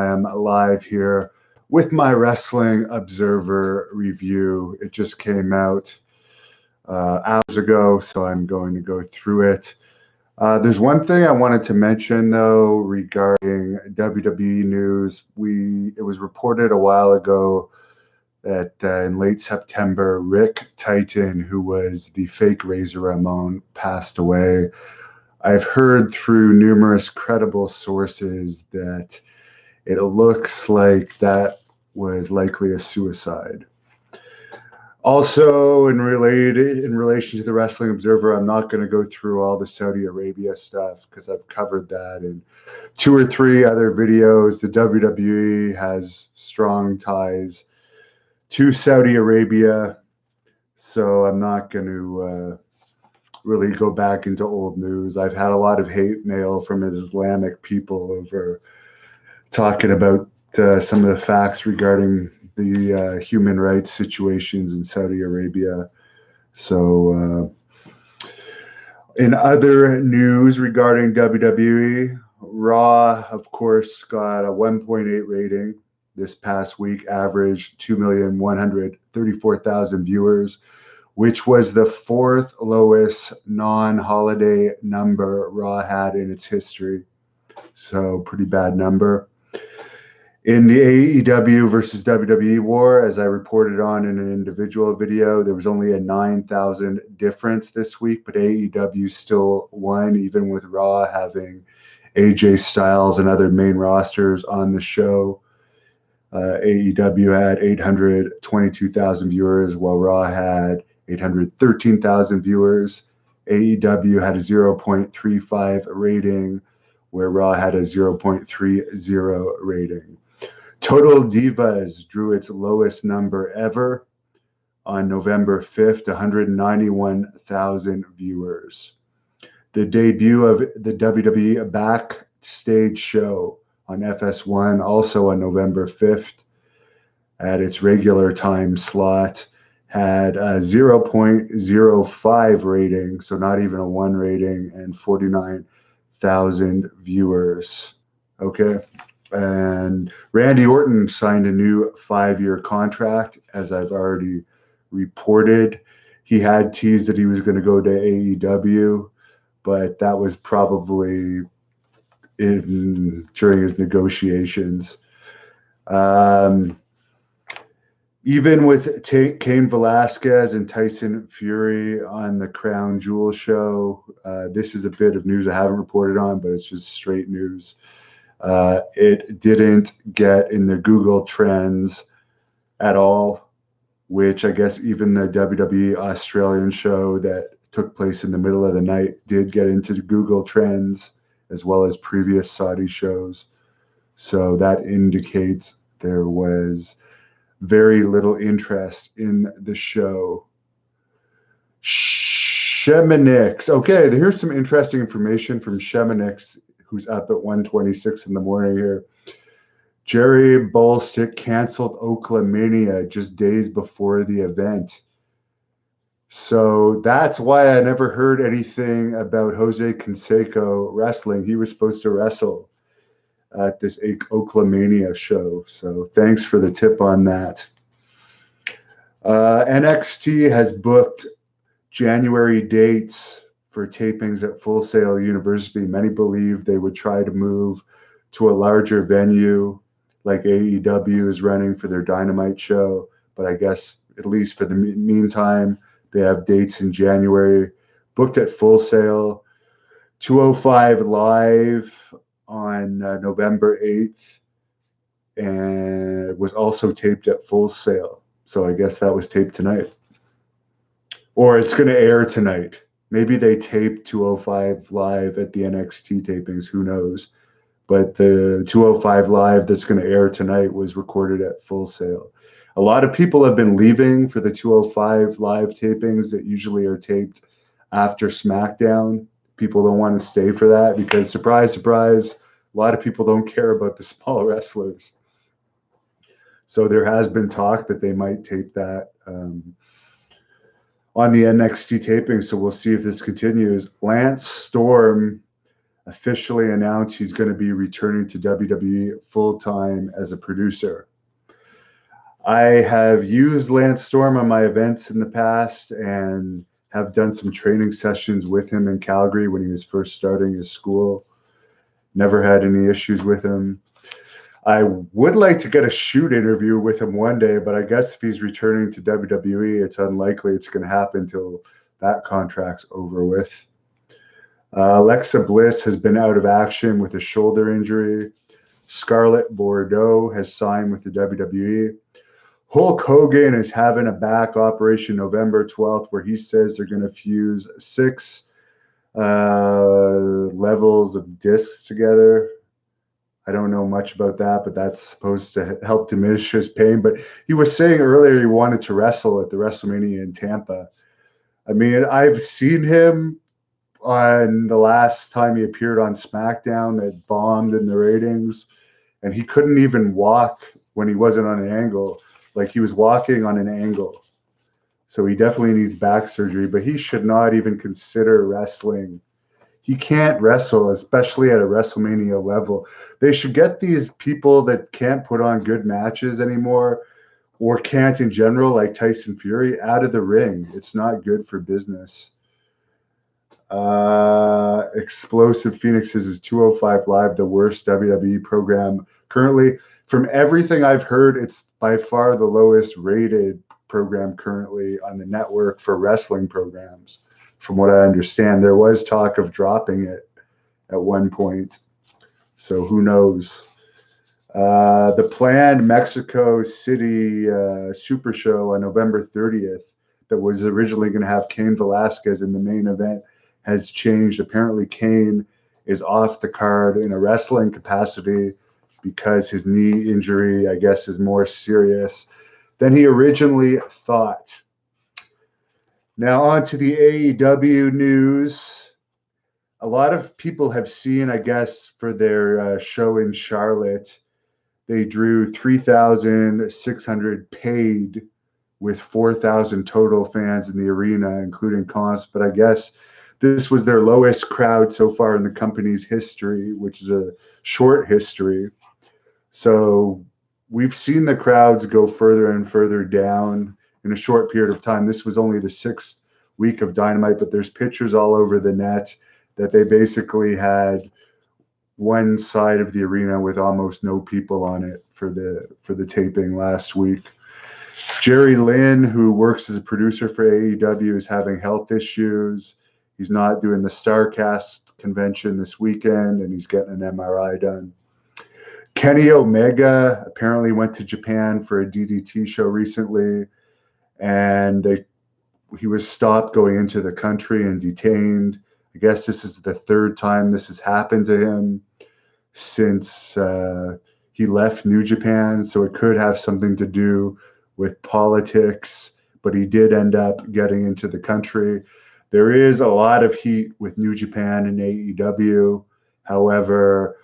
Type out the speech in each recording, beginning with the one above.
I'm live here with my Wrestling Observer review. It just came out hours ago, so I'm going to go through it. There's one thing I wanted to mention, though, regarding WWE news. It was reported a while ago that in late September, Rick Titan, who was the fake Razor Ramon, passed away. I've heard through numerous credible sources that it looks like that was likely a suicide. Also, in relation to the Wrestling Observer, I'm not going to go through all the Saudi Arabia stuff because I've covered that in 2 or 3 other videos. The WWE has strong ties to Saudi Arabia, so I'm not going to really go back into old news. I've had a lot of hate mail from Islamic people over talking about some of the facts regarding the human rights situations in Saudi Arabia. So in other news regarding WWE, Raw, of course, got a 1.8 rating this past week, averaged 2,134,000 viewers, which was the 4th lowest non-holiday number Raw had in its history. So pretty bad number. In the AEW versus WWE war, as I reported on in an individual video, there was only a 9,000 difference this week, but AEW still won, even with Raw having AJ Styles and other main rosters on the show. AEW had 822,000 viewers, while Raw had 813,000 viewers. AEW had a 0.35 rating, where Raw had a 0.30 rating. Total Divas drew its lowest number ever on November 5th, 191,000 viewers. The debut of the WWE Backstage show on FS1, also on November 5th, at its regular time slot, had a 0.05 rating, so not even a 1 rating, and 49,000 viewers. Okay. And Randy Orton signed a new 5-year contract, as I've already reported. He had teased that he was going to go to AEW, but that was probably during his negotiations. Even with Cain Velasquez and Tyson Fury on the Crown Jewel show, this is a bit of news I haven't reported on, but it's just straight news. It didn't get in the Google Trends at all, which I guess even the WWE Australian show that took place in the middle of the night did get into the Google Trends, as well as previous Saudi shows. So that indicates there was very little interest in the show. Shemanix. Okay, here's some interesting information from Shemanix, who's up at 1:26 in the morning here. Jerry Ballstick canceled Oaklamania just days before the event. So that's why I never heard anything about Jose Canseco wrestling. He was supposed to wrestle at this Oaklamania show. So thanks for the tip on that. NXT has booked January dates for tapings at Full Sail University. Many believe they would try to move to a larger venue like AEW is running for their Dynamite show. But I guess, at least for the meantime, they have dates in January booked at Full Sail. 205 Live on November 8th, and was also taped at Full Sail. So I guess that was taped tonight. Or it's going to air tonight. Maybe they taped 205 Live at the NXT tapings. Who knows? But the 205 Live that's going to air tonight was recorded at Full Sail. A lot of people have been leaving for the 205 Live tapings that usually are taped after SmackDown. People don't want to stay for that because, surprise, surprise, a lot of people don't care about the small wrestlers. So there has been talk that they might tape that on the NXT taping. So we'll see if this continues. Lance Storm officially announced he's going to be returning to WWE full-time as a producer. I have used Lance Storm on my events in the past and have done some training sessions with him in Calgary when he was first starting his school. Never had any issues with him. I would like to get a shoot interview with him one day, but I guess if he's returning to WWE, it's unlikely it's going to happen until that contract's over with. Alexa Bliss has been out of action with a shoulder injury. Scarlett Bordeaux has signed with the WWE. Hulk Hogan is having a back operation November 12th where he says they're going to fuse 6 levels of discs together. I don't know much about that, but that's supposed to help diminish his pain. But he was saying earlier he wanted to wrestle at the WrestleMania in Tampa. I mean, I've seen him on the last time he appeared on SmackDown that bombed in the ratings, and he couldn't even walk when he wasn't on an angle. Like, he was walking on an angle. So he definitely needs back surgery, but he should not even consider wrestling. He can't wrestle, especially at a WrestleMania level. They should get these people that can't put on good matches anymore, or can't in general, like Tyson Fury, out of the ring. It's not good for business. Explosive Phoenixes is 205 Live, the worst WWE program currently. From everything I've heard, it's by far the lowest rated program currently on the network for wrestling programs. From what I understand, there was talk of dropping it at one point. So who knows? The planned Mexico City Super Show on November 30th that was originally going to have Cain Velasquez in the main event has changed. Apparently, Cain is off the card in a wrestling capacity because his knee injury, I guess, is more serious than he originally thought. Now on to the AEW news. A lot of people have seen, I guess, for their show in Charlotte, they drew 3,600 paid with 4,000 total fans in the arena, including comps. But I guess this was their lowest crowd so far in the company's history, which is a short history. So we've seen the crowds go further and further down in a short period of time. This was only the 6th week of Dynamite, but there's pictures all over the net that they basically had one side of the arena with almost no people on it for the taping last week. Jerry Lynn, who works as a producer for AEW, is having health issues. He's not doing the StarCast convention this weekend, and he's getting an MRI done. Kenny Omega apparently went to Japan for a DDT show recently, and he was stopped going into the country and detained. I guess this is the 3rd time this has happened to him since he left New Japan, so it could have something to do with politics, but he did end up getting into the country. There is a lot of heat with New Japan and AEW. However,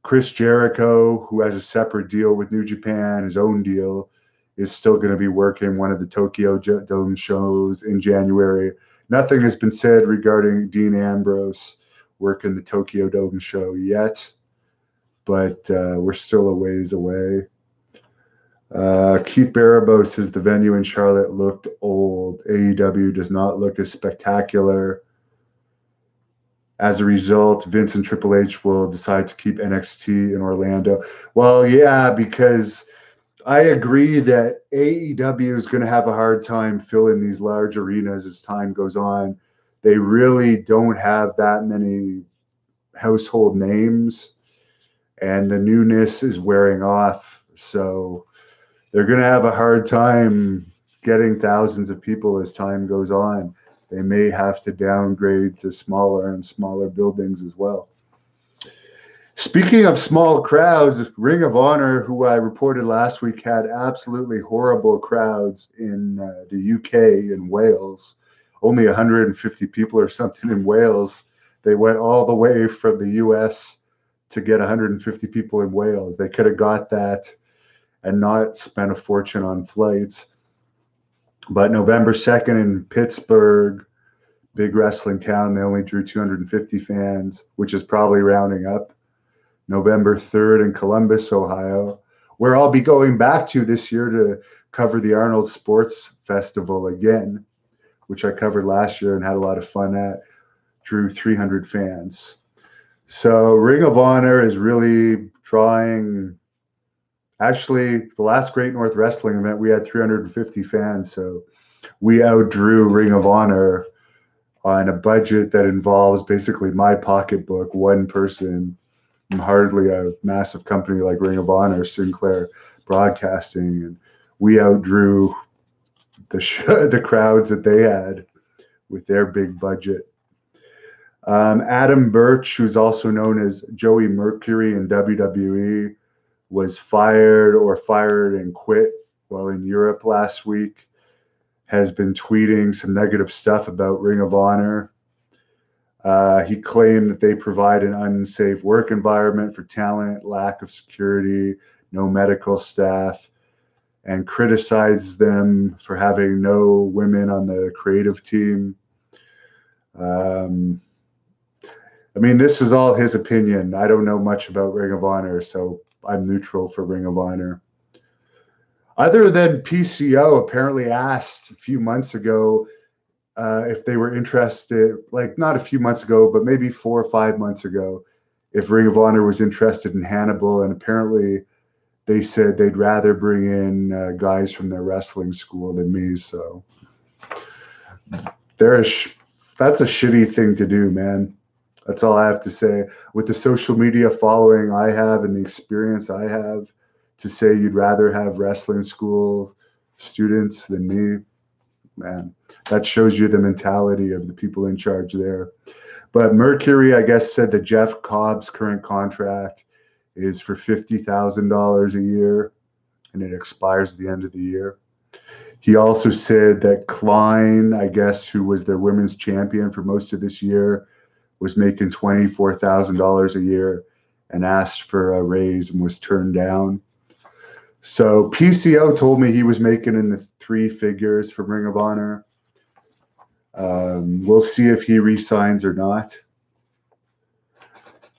Chris Jericho, who has a separate deal with New Japan, his own deal, is still going to be working one of the Tokyo Dome shows in January. Nothing has been said regarding Dean Ambrose working the Tokyo Dome show yet, but we're still a ways away. Keith Barabo says the venue in Charlotte looked old. AEW does not look as spectacular. As a result, Vince and Triple H will decide to keep NXT in Orlando. Well, yeah, because I agree that AEW is going to have a hard time filling these large arenas as time goes on. They really don't have that many household names, and the newness is wearing off. So they're going to have a hard time getting thousands of people as time goes on. They may have to downgrade to smaller and smaller buildings as well. Speaking of small crowds, Ring of Honor, who I reported last week, had absolutely horrible crowds in the UK and Wales. Only 150 people or something in Wales. They went all the way from the US to get 150 people in Wales. They could have got that and not spent a fortune on flights. But November 2nd in Pittsburgh, big wrestling town. They only drew 250 fans, which is probably rounding up. November 3rd in Columbus, Ohio, where I'll be going back to this year to cover the Arnold Sports Festival again, which I covered last year and had a lot of fun at. Drew 300 fans. So Ring of Honor is really drawing. Actually, the last Great North Wrestling event, we had 350 fans. So we outdrew Ring of Honor on a budget that involves basically my pocketbook, one person, and hardly a massive company like Ring of Honor, Sinclair Broadcasting. And we outdrew the crowds that they had with their big budget. Adam Birch, who's also known as Joey Mercury in WWE, was fired and quit while in Europe last week, has been tweeting some negative stuff about Ring of Honor. He claimed that they provide an unsafe work environment for talent, lack of security, no medical staff, and criticized them for having no women on the creative team. I mean, this is all his opinion. I don't know much about Ring of Honor, so I'm neutral for Ring of Honor. Other than PCO apparently asked a few months ago if they were interested, like not a few months ago, but maybe 4 or 5 months ago, if Ring of Honor was interested in Hannibal. And apparently they said they'd rather bring in guys from their wrestling school than me. So that's a shitty thing to do, man. That's all I have to say. With the social media following I have and the experience I have, to say you'd rather have wrestling school students than me, man, that shows you the mentality of the people in charge there. But Mercury, I guess, said that Jeff Cobb's current contract is for $50,000 a year, and it expires at the end of the year. He also said that Klein, I guess, who was their women's champion for most of this year, was making $24,000 a year and asked for a raise and was turned down. So PCO told me he was making in the 3 figures for Ring of Honor. We'll see if he resigns or not.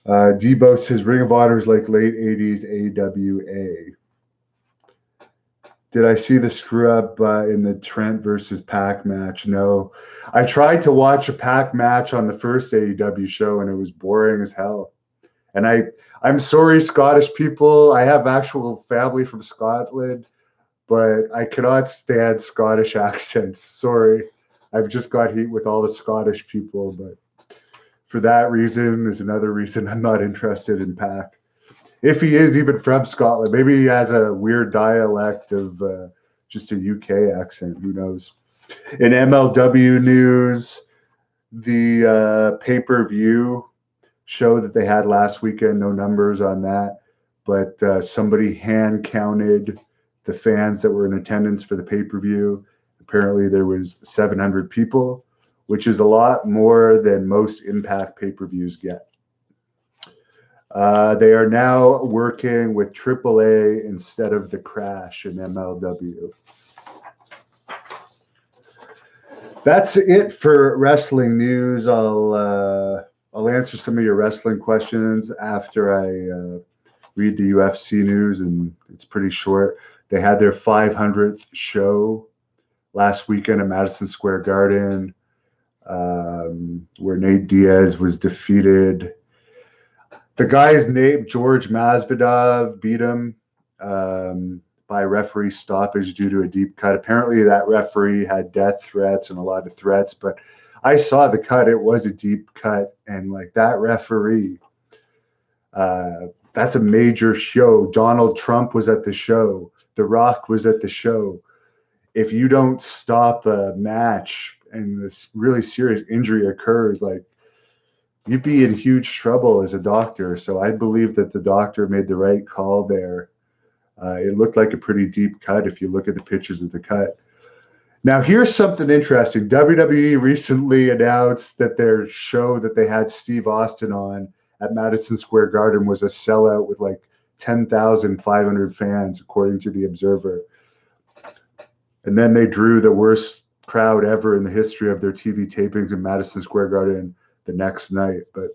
Debo says Ring of Honor is like late 80s AWA. Did I see the screw up in the Trent versus Pac match? No. I tried to watch a Pac match on the first AEW show and it was boring as hell. And I'm sorry, Scottish people. I have actual family from Scotland, but I cannot stand Scottish accents. Sorry. I've just got heat with all the Scottish people, but for that reason is another reason I'm not interested in Pac. If he is even from Scotland, maybe he has a weird dialect of just a UK accent. Who knows? In MLW news, the pay-per-view show that they had last weekend, no numbers on that, but somebody hand counted the fans that were in attendance for the pay-per-view. Apparently there was 700 people, which is a lot more than most Impact pay-per-views get. They are now working with AAA instead of the Crash in MLW. That's it for wrestling news. I'll answer some of your wrestling questions after I read the UFC news, and it's pretty short. They had their 500th show last weekend at Madison Square Garden, where Nate Diaz was defeated. The guy's name, George Masvidal, beat him by referee stoppage due to a deep cut. Apparently that referee had death threats and a lot of threats, but I saw the cut. It was a deep cut. And like that referee, that's a major show. Donald Trump was at the show. The Rock was at the show. If you don't stop a match and this really serious injury occurs, like, you'd be in huge trouble as a doctor. So I believe that the doctor made the right call there. It looked like a pretty deep cut if you look at the pictures of the cut. Now, here's something interesting. WWE recently announced that their show that they had Steve Austin on at Madison Square Garden was a sellout with like 10,500 fans, according to The Observer. And then they drew the worst crowd ever in the history of their TV tapings in Madison Square Garden the next night. But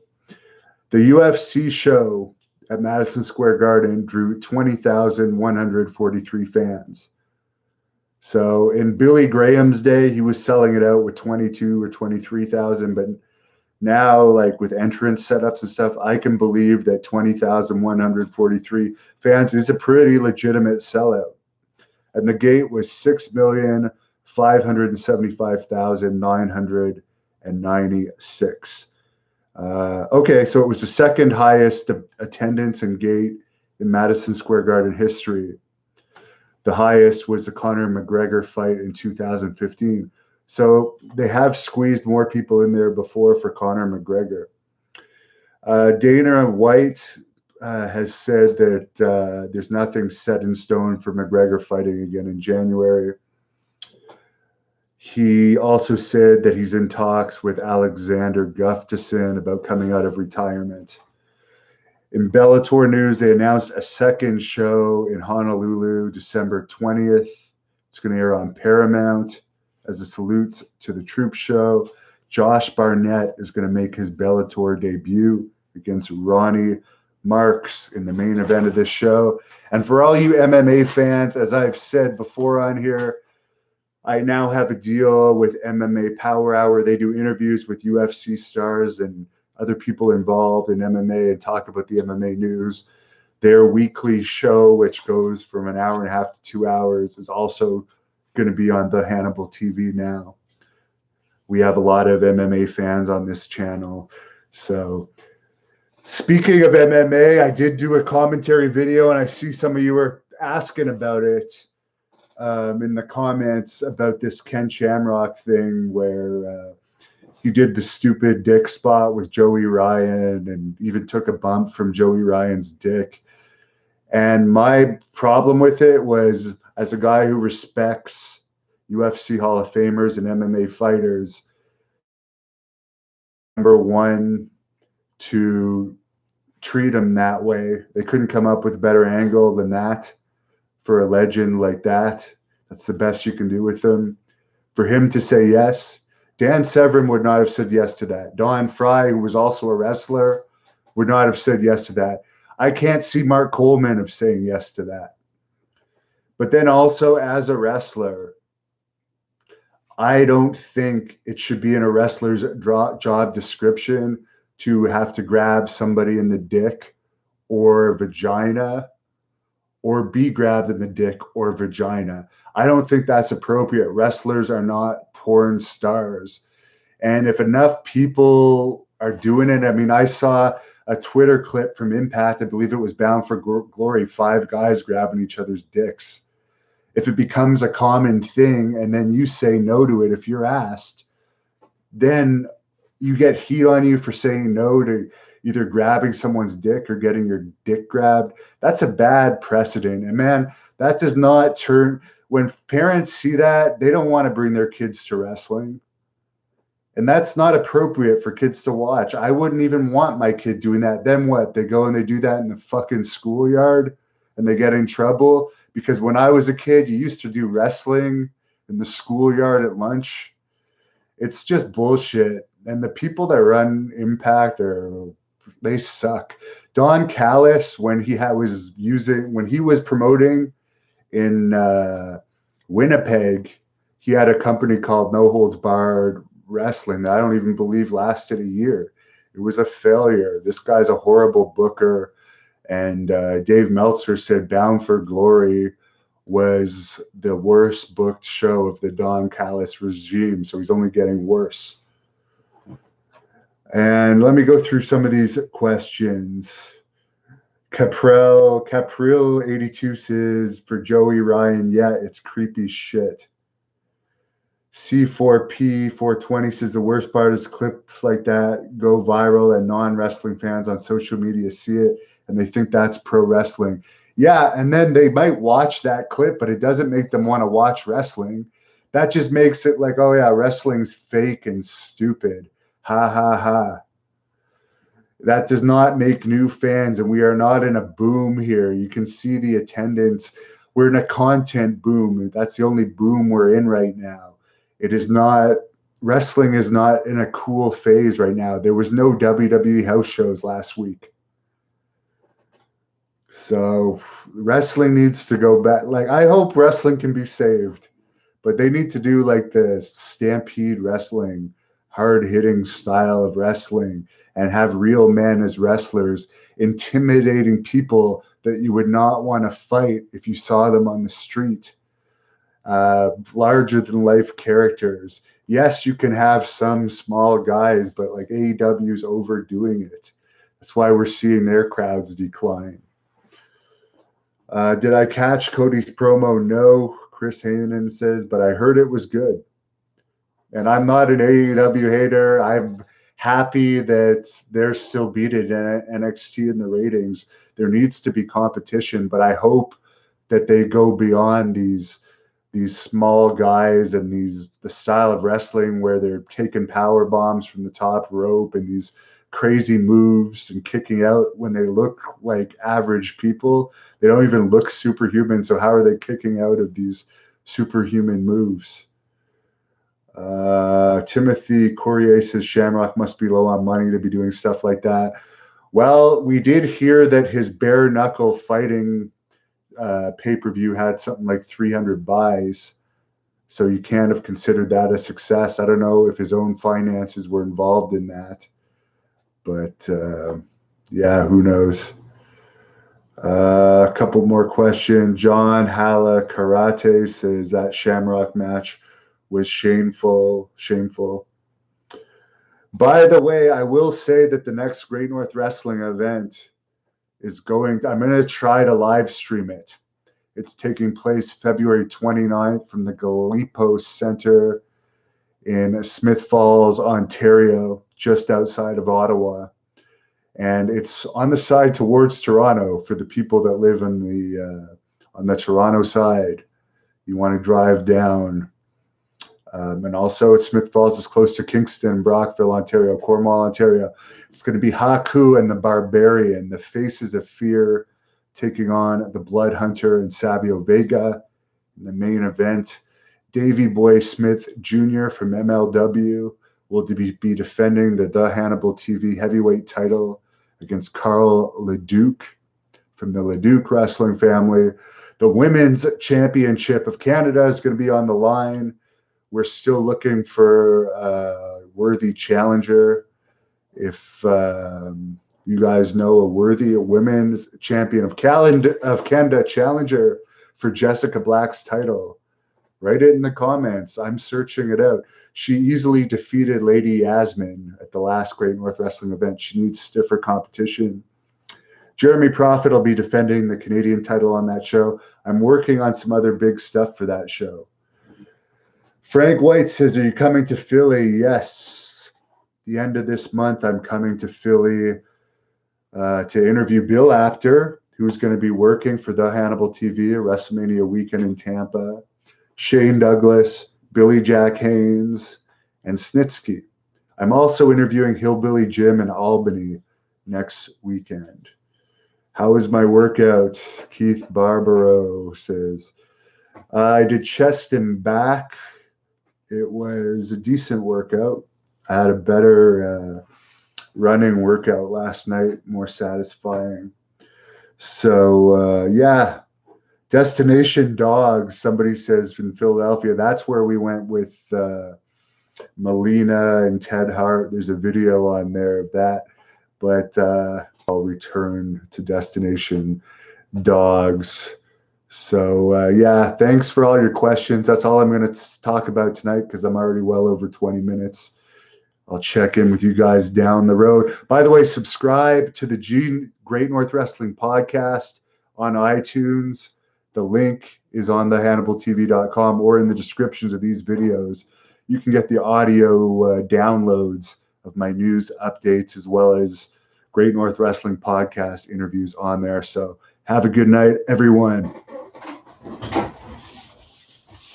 the UFC show at Madison Square Garden drew 20,143 fans. So in Billy Graham's day, he was selling it out with 22 or 23,000, but now, like with entrance setups and stuff, I can believe that 20,143 fans is a pretty legitimate sellout. And the gate was 6,575,996. Okay, so it was the second highest attendance and gate in Madison Square Garden history. The highest was the Conor McGregor fight in 2015. So they have squeezed more people in there before for Conor McGregor. Dana White has said that there's nothing set in stone for McGregor fighting again in January. He also said that he's in talks with Alexander Gustafsson about coming out of retirement. In Bellator news, they announced a second show in Honolulu, December 20th. It's going to air on Paramount as a salute to the Troop show. Josh Barnett is going to make his Bellator debut against Ronnie Marks in the main event of this show. And for all you MMA fans, as I've said before on here, I now have a deal with MMA Power Hour. They do interviews with UFC stars and other people involved in MMA and talk about the MMA news. Their weekly show, which goes from an hour and a half to 2 hours, is also going to be on the Hannibal TV now. We have a lot of MMA fans on this channel. So speaking of MMA, I did do a commentary video, and I see some of you are asking about it in the comments about this Ken Shamrock thing where he did the stupid dick spot with Joey Ryan and even took a bump from Joey Ryan's dick. And my problem with it was, as a guy who respects UFC Hall of Famers and MMA fighters, number one, to treat him that way. They couldn't come up with a better angle than that for a legend like that. That's the best you can do with them. For him to say yes, Dan Severn would not have said yes to that. Don Fry, who was also a wrestler, would not have said yes to that. I can't see Mark Coleman of saying yes to that. But then also as a wrestler, I don't think it should be in a wrestler's job description to have to grab somebody in the dick or vagina or be grabbed in the dick or vagina. I don't think that's appropriate. Wrestlers are not porn stars. And if enough people are doing it, I mean, I saw a Twitter clip from Impact, I believe it was Bound for Glory, 5 guys grabbing each other's dicks. If it becomes a common thing and then you say no to it if you're asked, then you get heat on you for saying no to either grabbing someone's dick or getting your dick grabbed. That's a bad precedent. And man, that does not turn, when parents see that, they don't want to bring their kids to wrestling. And that's not appropriate for kids to watch. I wouldn't even want my kid doing that. Then what? They go and they do that in the fucking schoolyard and they get in trouble? Because when I was a kid, you used to do wrestling in the schoolyard at lunch. It's just bullshit. And the people that run Impact they suck. Don Callis, when he was promoting in Winnipeg, he had a company called No Holds Barred Wrestling that I don't even believe lasted a year. It was a failure. This guy's a horrible booker. And Dave Meltzer said Bound for Glory was the worst booked show of the Don Callis regime. So he's only getting worse. And let me go through some of these questions. Capril 82 says, for Joey Ryan, yeah, it's creepy shit. C4P 420 says the worst part is clips like that go viral and non-wrestling fans on social media see it and they think that's pro wrestling. Yeah, and then they might watch that clip, but it doesn't make them want to watch wrestling. That just makes it like, oh yeah, wrestling's fake and stupid. Ha ha ha. That does not make new fans, and we are not in a boom here. You can see the attendance. We're in a content boom. That's the only boom we're in right now. It is not, wrestling is not in a cool phase right now. There was no WWE house shows last week. So wrestling needs to go back. Like, I hope wrestling can be saved, but they need to do like the Stampede wrestling, hard hitting style of wrestling, and have real men as wrestlers, intimidating people that you would not want to fight if you saw them on the street. Larger than life characters. Yes, you can have some small guys, but like AEW's overdoing it. That's why we're seeing their crowds decline. Did I catch Cody's promo? No, Chris Heyman says, but I heard it was good. And I'm not an AEW hater. I'm happy that they're still beaten in NXT in the ratings. There needs to be competition, but I hope that they go beyond these small guys and the style of wrestling where they're taking power bombs from the top rope and these crazy moves and kicking out when they look like average people. They don't even look superhuman. So how are they kicking out of these superhuman moves? Timothy Courier says Shamrock must be low on money to be doing stuff like that. Well, we did hear that his bare knuckle fighting pay-per-view had something like 300 buys, so you can't have considered that a success. I don't know if his own finances were involved in that, but yeah, who knows. A couple more questions. John Hala Karate says that Shamrock match was shameful. By the way, I will say that the next Great North Wrestling event I'm going to try to live stream it. It's taking place February 29th from the Gallipost Center in Smith Falls, Ontario, just outside of Ottawa. And it's on the side towards Toronto for the people that live on the Toronto side. You want to drive down. And also at Smith Falls is close to Kingston, Brockville, Ontario, Cornwall, Ontario. It's going to be Haku and the Barbarian, the Faces of Fear, taking on the Blood Hunter and Savio Vega in the main event. Davey Boy Smith Jr. from MLW will be defending the Hannibal TV heavyweight title against Carl Leduc from the Leduc wrestling family. The Women's Championship of Canada is going to be on the line. We're still looking for a worthy challenger. If you guys know a worthy women's champion of Canada challenger for Jessica Black's title, write it in the comments. I'm searching it out. She easily defeated Lady Yasmin at the last Great North Wrestling event. She needs stiffer competition. Jeremy Prophet will be defending the Canadian title on that show. I'm working on some other big stuff for that show. Frank White says, are you coming to Philly? Yes. The end of this month, I'm coming to Philly to interview Bill Apter, who's going to be working for the Hannibal TV, WrestleMania weekend in Tampa, Shane Douglas, Billy Jack Haynes, and Snitsky. I'm also interviewing Hillbilly Jim in Albany next weekend. How is my workout? Keith Barbaro says, I did chest and back. It was a decent workout. I had a better running workout last night, more satisfying. So, yeah. Destination Dogs, somebody says in Philadelphia. That's where we went with Melina and Ted Hart. There's a video on there of that. But I'll return to Destination Dogs. So, yeah, thanks for all your questions. That's all I'm going to talk about tonight because I'm already well over 20 minutes. I'll check in with you guys down the road. By the way, subscribe to the Great North Wrestling podcast on iTunes. The link is on the HannibalTV.com or in the descriptions of these videos. You can get the audio downloads of my news updates as well as Great North Wrestling podcast interviews on there. So have a good night, everyone.